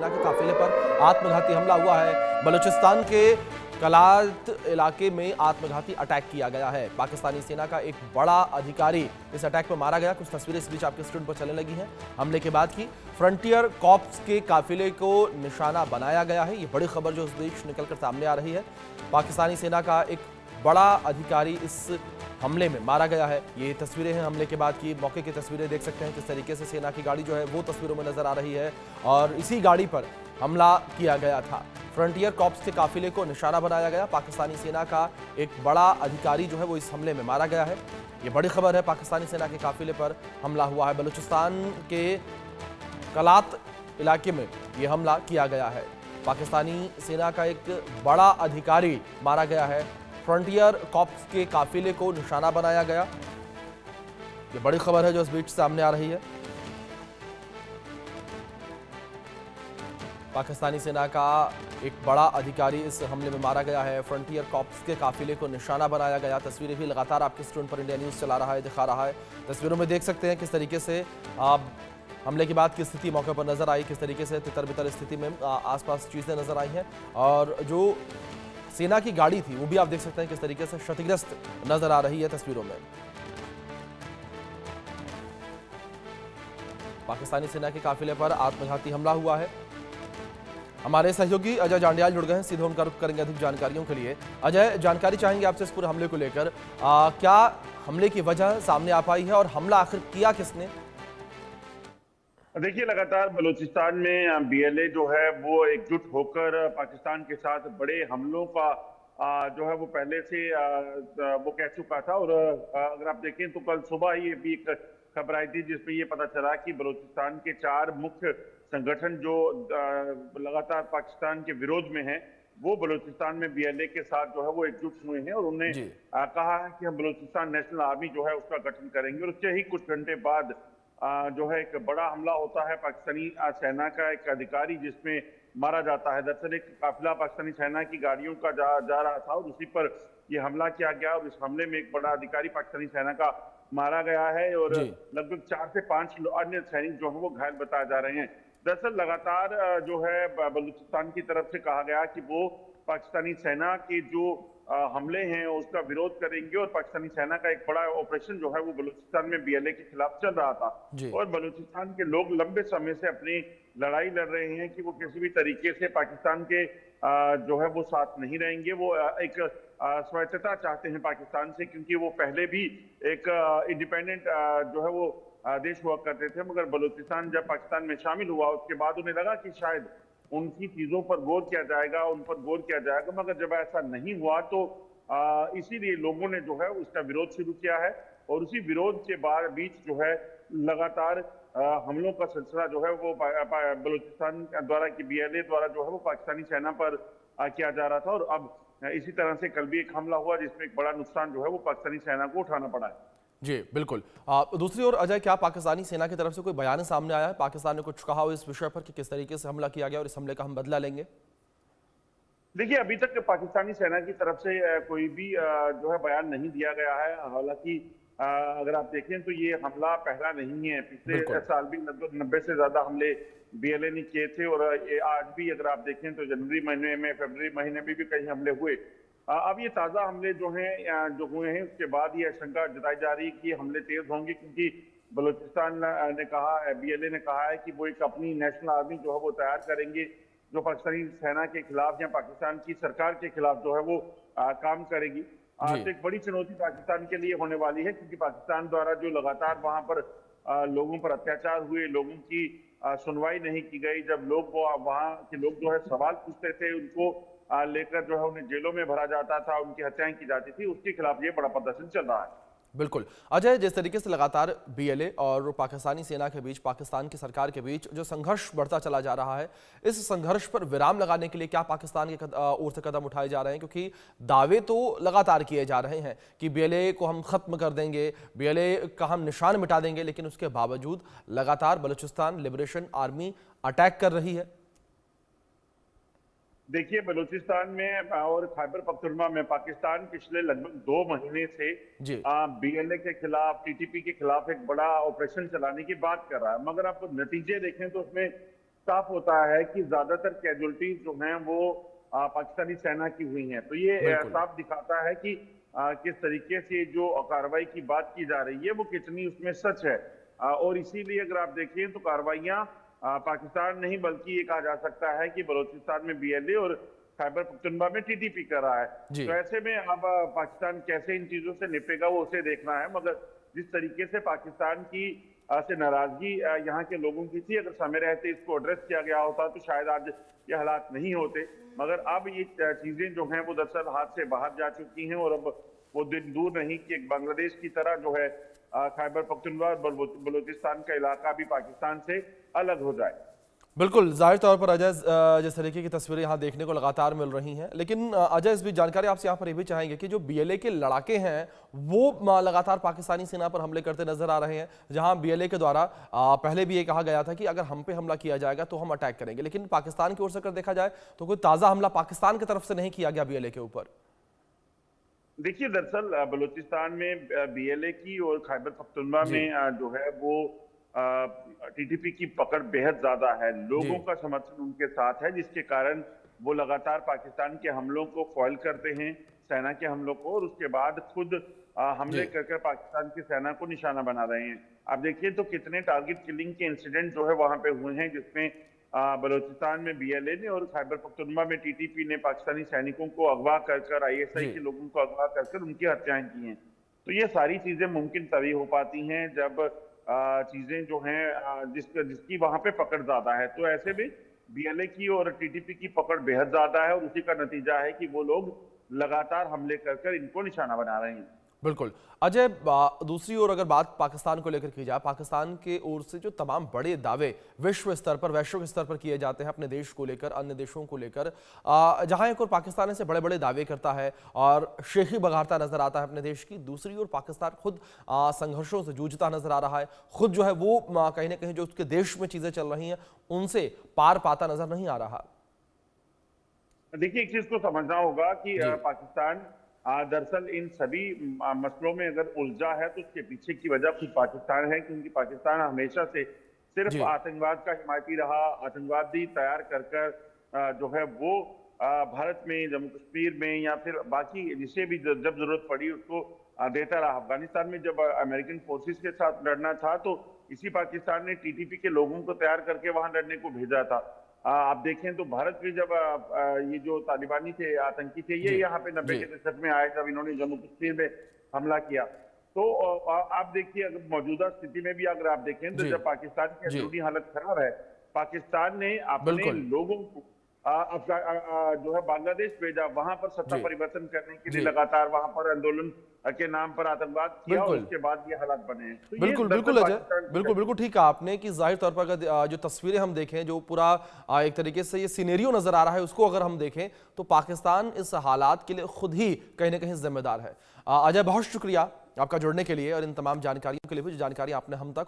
सेना के काफिले पर आत्मघाती हमला हुआ है। बलूचिस्तान के कलात इलाके में आत्मघाती अटैक किया गया है। पाकिस्तानी सेना का एक बड़ा अधिकारी इस अटैक में मारा गया। कुछ तस्वीरें इस बीच आपके स्क्रीन पर चलने लगी हैं। हमले के बाद की फ्रंटियर कॉर्प्स के काफिले को निशाना बनाया गया है। ये बड़ी खबर जो इस बीच निकलकर सामने आ रही है। पाकिस्तानी सेना का एक बड़ा अधिकारी इस हमले में मारा गया है। ये तस्वीरें हैं हमले के बाद की। मौके की तस्वीरें देख सकते हैं किस तरीके से सेना की गाड़ी जो है वो तस्वीरों में नजर आ रही है और इसी गाड़ी पर हमला किया गया था। फ्रंटियर कॉर्प्स के काफिले को निशाना बनाया गया। पाकिस्तानी सेना का एक बड़ा अधिकारी जो है वो इस हमले में मारा गया है। ये बड़ी खबर है। पाकिस्तानी सेना के काफिले पर हमला हुआ है। बलूचिस्तान के कलात इलाके में ये हमला किया गया है। पाकिस्तानी सेना का एक बड़ा अधिकारी मारा गया है। फ्रंटियर कॉर्प्स के काफिले को निशाना बनाया गया। ये बड़ी खबर है जो इस बीच सामने आ रही है। पाकिस्तानी सेना का एक बड़ा अधिकारी इस हमले में मारा गया है। फ्रंटियर कॉर्प्स के काफिले को निशाना बनाया गया। तस्वीरें भी लगातार आपके स्क्रीन पर इंडिया न्यूज़ चला रहा है, दिखा रहा है। तस्वीरों में देख सकते हैं किस तरीके से हमले के बाद की स्थिति मौके पर नजर आई, किस तरीके से तितर बितर स्थिति में आसपास चीजें नजर आई हैं और जो सेना की गाड़ी थी वो भी आप देख सकते हैं किस तरीके से क्षतिग्रस्त नजर आ रही है तस्वीरों में। पाकिस्तानी सेना के काफिले पर आत्मघाती हमला हुआ है। हमारे सहयोगी अजय जांडियाल जुड़ गए हैं, सीधे उनका रुख करेंगे अधिक जानकारियों के लिए। अजय, जानकारी चाहेंगे आपसे इस पूरे हमले को लेकर। क्या हमले की वजह सामने आ पाई है और हमला आखिर किया किसने? देखिए, लगातार बलूचिस्तान में बीएलए जो है वो एकजुट होकर पाकिस्तान के साथ बड़े हमलों का जो है वो पहले से वो कह चुका था। और अगर आप देखें तो कल सुबह ही भी एक खबर आई थी जिसमें ये पता चला कि बलूचिस्तान के 4 मुख्य संगठन जो लगातार पाकिस्तान के विरोध में हैं, वो बलूचिस्तान में बीएलए के साथ जो है वो एकजुट हुए हैं और उन्होंने कहा है कि हम बलूचिस्तान नेशनल आर्मी जो है उसका गठन करेंगे। और उससे ही कुछ घंटे बाद जो है एक बड़ा हमला होता है। पाकिस्तानी सेना का एक अधिकारी जिसमें मारा जाता है। दरअसल एक काफिला पाकिस्तानी सेना की गाड़ियों का जा रहा था और उसी पर यह हमला किया गया और इस हमले में एक बड़ा अधिकारी पाकिस्तानी सेना का मारा गया है और लगभग 4 से 5 अन्य सैनिक जो है वो घायल बताए जा रहे हैं। दरअसल लगातार जो है बलूचिस्तान की तरफ से कहा गया कि वो पाकिस्तानी सेना के जो हमले हैं उसका विरोध करेंगे और पाकिस्तानी सेना का एक बड़ा ऑपरेशन जो है वो बलूचिस्तान में बीएलए के खिलाफ चल रहा था। और बलूचिस्तान के लोग लंबे समय से अपनी लड़ाई लड़ रहे हैं कि वो किसी भी तरीके से पाकिस्तान के जो है वो साथ नहीं रहेंगे। वो एक स्वायत्तता चाहते हैं पाकिस्तान से, क्योंकि वो पहले भी एक इंडिपेंडेंट जो है वो देश हुआ करते थे। मगर बलूचिस्तान जब पाकिस्तान में शामिल हुआ उसके बाद उन्हें लगा कि शायद उनकी चीजों पर गौर किया जाएगा, उन पर गौर किया जाएगा, मगर जब ऐसा नहीं हुआ तो इसीलिए लोगों ने जो है उसका विरोध शुरू किया है। और उसी विरोध के बीच जो है लगातार हमलों का सिलसिला जो है वो बलूचिस्तान द्वारा की बीएलए द्वारा जो है वो पाकिस्तानी सेना पर किया जा रहा था। और अब इसी तरह से कल भी एक हमला हुआ जिसमें एक बड़ा नुकसान जो है वो पाकिस्तानी सेना को उठाना पड़ा है। जी बिल्कुल। दूसरी ओर अजय, क्या पाकिस्तानी सेना की तरफ से कोई बयान सामने आया है? पाकिस्तान ने कुछ कहा हो इस विषय पर कि किस तरीके से हमला किया गया और इस हमले का हम बदला लेंगे? देखिए, अभी तक पाकिस्तानी सेना की तरफ से कोई भी जो है बयान नहीं दिया गया है। हालांकि अगर आप देखें तो ये हमला पहला नहीं है। पिछले साल भी 90 से ज्यादा हमले बीएलए ने किए थे और ये आज भी अगर आप देखें तो जनवरी महीने में, फरवरी महीने में भी कई हमले हुए। अब ये ताजा हमले जो हुए हैं उसके बाद ये आशंका जताई जा रही है कि हमले तेज होंगे, क्योंकि बलूचिस्तान ने कहा, बीएलए ने कहा है कि वो एक अपनी नेशनल आर्मी जो है वो तैयार करेंगे जो पाकिस्तानी सेना के खिलाफ या पाकिस्तान की सरकार के खिलाफ जो है वो काम करेगी। तो एक बड़ी चुनौती पाकिस्तान के लिए होने वाली है, क्योंकि पाकिस्तान द्वारा जो लगातार वहां पर लोगों पर अत्याचार हुए, लोगों की सुनवाई नहीं की गई। जब लोग वहां के लोग जो है सवाल पूछते थे उनको लेकर जो है उन्हें जेलों में भरा जाता था, उनकी हत्याएं की जाती थी, उसके खिलाफ ये बड़ा प्रदर्शन चल रहा है। बिल्कुल। अजय, जिस तरीके से लगातार बीएलए और पाकिस्तानी सेना के बीच, पाकिस्तान की सरकार के बीच जो संघर्ष बढ़ता चला जा रहा है, इस संघर्ष पर विराम लगाने के लिए क्या पाकिस्तान की ओर से कदम उठाए जा रहे हैं? क्योंकि दावे तो लगातार किए जा रहे हैं कि बीएलए को हम खत्म कर देंगे, बीएलए का हम निशान मिटा देंगे, लेकिन उसके बावजूद लगातार बलूचिस्तान लिबरेशन आर्मी अटैक कर रही है। देखिए, बलूचिस्तान में और खैबर पख्तूनख्वा में पाकिस्तान पिछले लगभग 2 महीने से बीएलए के खिलाफ, टीटीपी के खिलाफ एक बड़ा ऑपरेशन चलाने की बात कर रहा है। मगर आप नतीजे देखें तो उसमें साफ होता है कि ज्यादातर कैजुअलिटीज जो हैं वो पाकिस्तानी सेना की हुई हैं। तो ये बिल्कुल। साफ दिखाता है कि किस तरीके से जो कार्रवाई की बात की जा रही है वो कितनी उसमें सच है। और इसीलिए अगर आप देखें तो कार्रवाइयां पाकिस्तान नहीं बल्कि ये कहा जा सकता है कि बलूचिस्तान में BLA और खैबर पख्तूनख्वा में TTP कर रहा है। जी। तो ऐसे में अब पाकिस्तान कैसे इन चीजों से निपटेगा वो उसे देखना है। मगर जिस तरीके से पाकिस्तान की से नाराजगी यहाँ के लोगों की थी, अगर समय रहते इसको एड्रेस किया गया होता तो शायद आज ये हालात नहीं होते। मगर अब ये चीजें जो हैं वो दरअसल हाथ से बाहर जा चुकी हैं और अब वो दिन दूर नहीं कि एक बांग्लादेश की तरह जो है खैबर पख्तूनख्वा और बलूचिस्तान का इलाका भी पाकिस्तान से अलग हो जाए। बिल्कुल, जाहिर तौर पर अजय, जिस तरीके की तस्वीरें यहाँ देखने को लगातार मिल रही हैं, लेकिन अजय इस बीच जानकारी आपसे यहाँ पर ये भी चाहेंगे कि जो BLA के लड़ाके हैं वो लगातार पाकिस्तानी सेना पर हमले करते नजर आ रहे हैं, जहाँ BLA के द्वारा पहले भी ये कहा गया था कि अगर हम पे हमला किया जाएगा तो हम अटैक करेंगे, लेकिन पाकिस्तान की ओर से अगर देखा जाए तो कोई ताज़ा हमला पाकिस्तान की तरफ से नहीं किया गया BLA के ऊपर। देखिए, दरअसल बलूचिस्तान में BLA की और खैबर पख्तूनख्वा में जो है वो TTP की पकड़ बेहद ज्यादा है। लोगों का समर्थन उनके साथ है, जिसके कारण वो लगातार पाकिस्तान के हमलों को फॉइल करते हैं, सेना के हमलों को, और उसके बाद खुद हमले कर पाकिस्तान की सेना को निशाना बना रहे हैं। आप देखिए तो कितने टारगेट किलिंग के इंसिडेंट जो है वहां पे हुए हैं, जिसमें बलूचिस्तान में BLA ने और खैबर पख्तूनख्वा में TTP ने पाकिस्तानी सैनिकों को अगवा कर ISI के लोगों को अगवा कर उनकी हत्याएं की हैं। तो ये सारी चीजें मुमकिन तभी हो पाती हैं जब चीजें जो हैं जिसकी वहां पे पकड़ ज्यादा है। तो ऐसे में BLA की और TTP की पकड़ बेहद ज्यादा है और उसी का नतीजा है कि वो लोग लगातार हमले कर इनको निशाना बना रहे हैं। बिल्कुल अजय, दूसरी ओर अगर बात पाकिस्तान को लेकर की जाए, पाकिस्तान के ओर से जो तमाम बड़े दावे विश्व स्तर पर, वैश्विक स्तर पर किए जाते हैं अपने देश को लेकर, अन्य देशों को लेकर, जहां एक ओर पाकिस्तान ऐसे बड़े बड़े दावे करता है और शेखी बघारता नजर आता है अपने देश की, दूसरी ओर पाकिस्तान खुद संघर्षों से जूझता नजर आ रहा है, खुद जो है वो कहीं ना कहीं जो उसके देश में चीजें चल रही हैं उनसे पार पाता नजर नहीं आ रहा। देखिए, एक चीज को समझना होगा कि पाकिस्तान दरअसल इन सभी मसलों में अगर उलझा है तो उसके पीछे की वजह खुद पाकिस्तान है, क्योंकि पाकिस्तान हमेशा से सिर्फ आतंकवाद का हिमायती रहा। आतंकवादी तैयार कर जो है वो भारत में, जम्मू कश्मीर में या फिर बाकी जिसे भी जब जरूरत पड़ी उसको देता रहा। अफगानिस्तान में जब अमेरिकन फोर्सेस के साथ लड़ना था तो इसी पाकिस्तान ने TTP के लोगों को तैयार करके वहां लड़ने को भेजा था। आप देखें तो भारत में जब ये जो तालिबानी थे, आतंकी थे, ये यहाँ पे 90 के दशक में आए जब इन्होंने जम्मू कश्मीर में हमला किया। तो आप देखिए, अगर मौजूदा स्थिति में भी अगर आप देखें तो जब पाकिस्तान की अंदरूनी हालत खराब है, पाकिस्तान ने अपने लोगों को जो है बांग्लादेश भेजा, वहां पर सत्ता परिवर्तन करने के लिए लगातार वहां पर आंदोलन के नाम पर आतंकवाद किया और उसके बाद ये हालात बने हैं। तो बिल्कुल बिल्कुल अजय, बिल्कुल ठीक कहा आपने कि जाहिर तौर पर अगर जो तस्वीरें हम देखें, जो पूरा एक तरीके से ये सिनेरियो नजर आ रहा है, उसको अगर हम देखें तो पाकिस्तान इस हालात के लिए खुद ही कहीं ना कहीं जिम्मेदार है। अजय, बहुत शुक्रिया आपका जुड़ने के लिए और इन तमाम जानकारियों के लिए भी जो जानकारी आपने हम तक और